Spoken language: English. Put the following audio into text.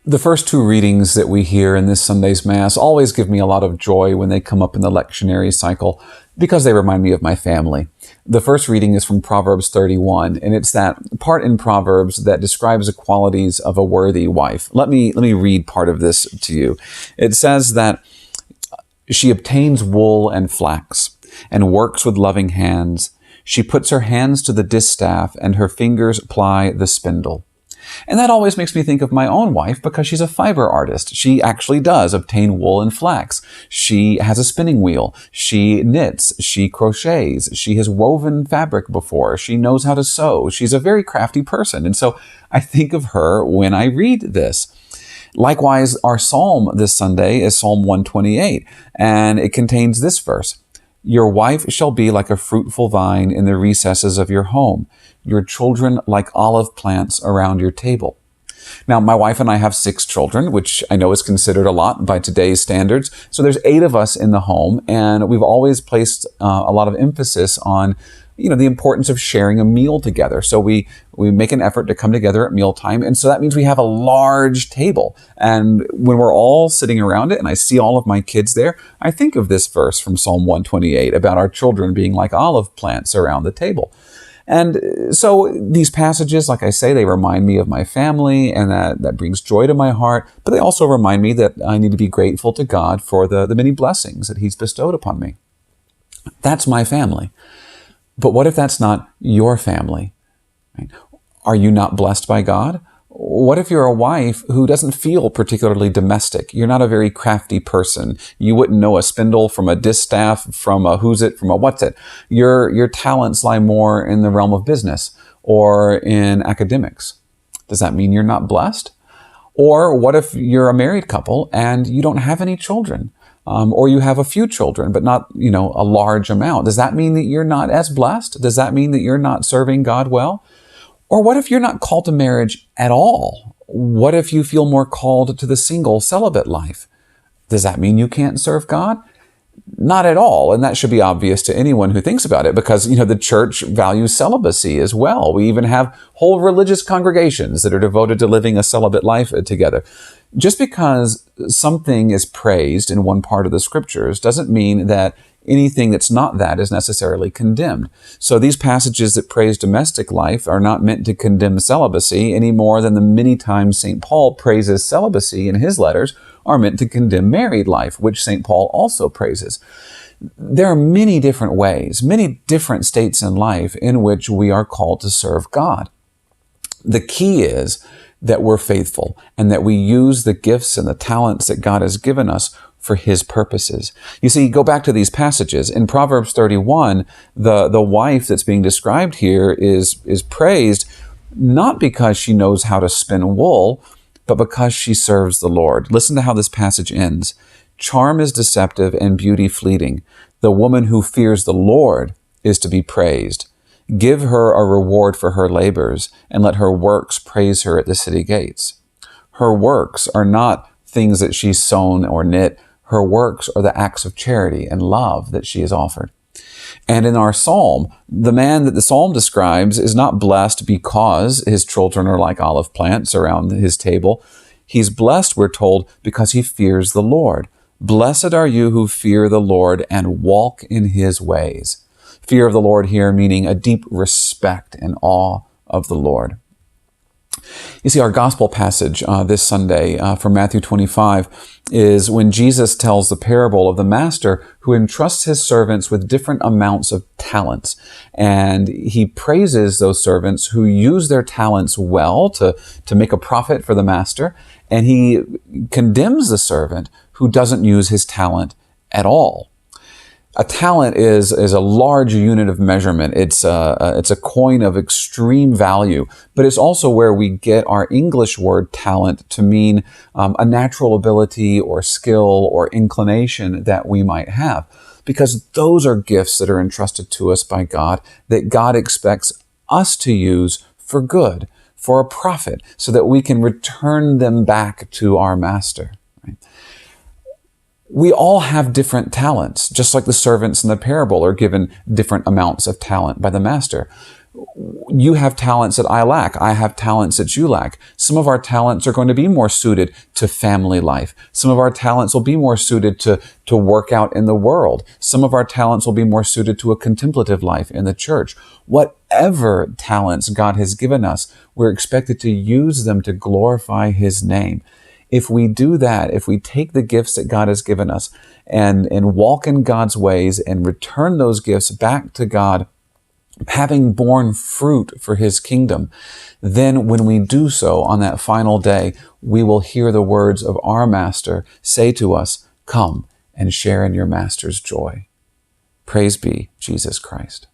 The first two readings that we hear in this Sunday's Mass always give me a lot of joy when they come up in the lectionary cycle because they remind me of my family. The first reading is from Proverbs 31, and it's that part in Proverbs that describes the qualities of a worthy wife. Let me read part of this to you. It says that she obtains wool and flax and works with loving hands. She puts her hands to the distaff and her fingers ply the spindle. And that always makes me think of my own wife because she's a fiber artist. She actually does obtain wool and flax. She has a spinning wheel. She knits. She crochets. She has woven fabric before. She knows how to sew. She's a very crafty person. And so I think of her when I read this. Likewise, our psalm this Sunday is Psalm 128, and it contains this verse. Your wife shall be like a fruitful vine in the recesses of your home, your children like olive plants around your table. Now, my wife and I have 6 children, which I know is considered a lot by today's standards. So there's 8 of us in the home, and we've always placed a lot of emphasis on the importance of sharing a meal together. So we make an effort to come together at mealtime. And so that means we have a large table. And when we're all sitting around it and I see all of my kids there, I think of this verse from Psalm 128 about our children being like olive plants around the table. And so these passages, like I say, they remind me of my family, and that brings joy to my heart. But they also remind me that I need to be grateful to God for the many blessings that He's bestowed upon me. That's my family. But what if that's not your family? Right? Are you not blessed by God? What if you're a wife who doesn't feel particularly domestic? You're not a very crafty person. You wouldn't know a spindle from a distaff, from a who's it, from a what's it. Your talents lie more in the realm of business or in academics. Does that mean you're not blessed? Or what if you're a married couple and you don't have any children? Or you have a few children, but not, a large amount. Does that mean that you're not as blessed? Does that mean that you're not serving God well? Or what if you're not called to marriage at all? What if you feel more called to the single celibate life? Does that mean you can't serve God? Not at all. And that should be obvious to anyone who thinks about it because, the church values celibacy as well. We even have whole religious congregations that are devoted to living a celibate life together. Just because something is praised in one part of the scriptures doesn't mean that anything that's not that is necessarily condemned. So these passages that praise domestic life are not meant to condemn celibacy any more than the many times St. Paul praises celibacy in his letters are meant to condemn married life, which St. Paul also praises. There are many different ways, many different states in life in which we are called to serve God. The key is that we're faithful and that we use the gifts and the talents that God has given us for His purposes. You see, go back to these passages. In Proverbs 31, the wife that's being described here is praised not because she knows how to spin wool, but because she serves the Lord. Listen to how this passage ends. Charm is deceptive and beauty fleeting. The woman who fears the Lord is to be praised. Give her a reward for her labors, and let her works praise her at the city gates. Her works are not things that she's sewn or knit. Her works are the acts of charity and love that she has offered. And in our psalm, the man that the psalm describes is not blessed because his children are like olive plants around his table. He's blessed, we're told, because he fears the Lord. Blessed are you who fear the Lord and walk in His ways. Fear of the Lord here meaning a deep respect and awe of the Lord. You see, our gospel passage this Sunday from Matthew 25 is when Jesus tells the parable of the master who entrusts his servants with different amounts of talents. And he praises those servants who use their talents well to make a profit for the master. And he condemns the servant who doesn't use his talent at all. A talent is a large unit of measurement. It's a coin of extreme value, but it's also where we get our English word talent to mean a natural ability or skill or inclination that we might have, because those are gifts that are entrusted to us by God that God expects us to use for good, for a profit, so that we can return them back to our master. Right? We all have different talents, just like the servants in the parable are given different amounts of talent by the master. You have talents that I lack. I have talents that you lack. Some of our talents are going to be more suited to family life. Some of our talents will be more suited to work out in the world. Some of our talents will be more suited to a contemplative life in the church. Whatever talents God has given us, we're expected to use them to glorify His name. If we do that, if we take the gifts that God has given us and walk in God's ways and return those gifts back to God, having borne fruit for His kingdom, then when we do so on that final day, we will hear the words of our Master say to us, "Come and share in your Master's joy." Praise be Jesus Christ.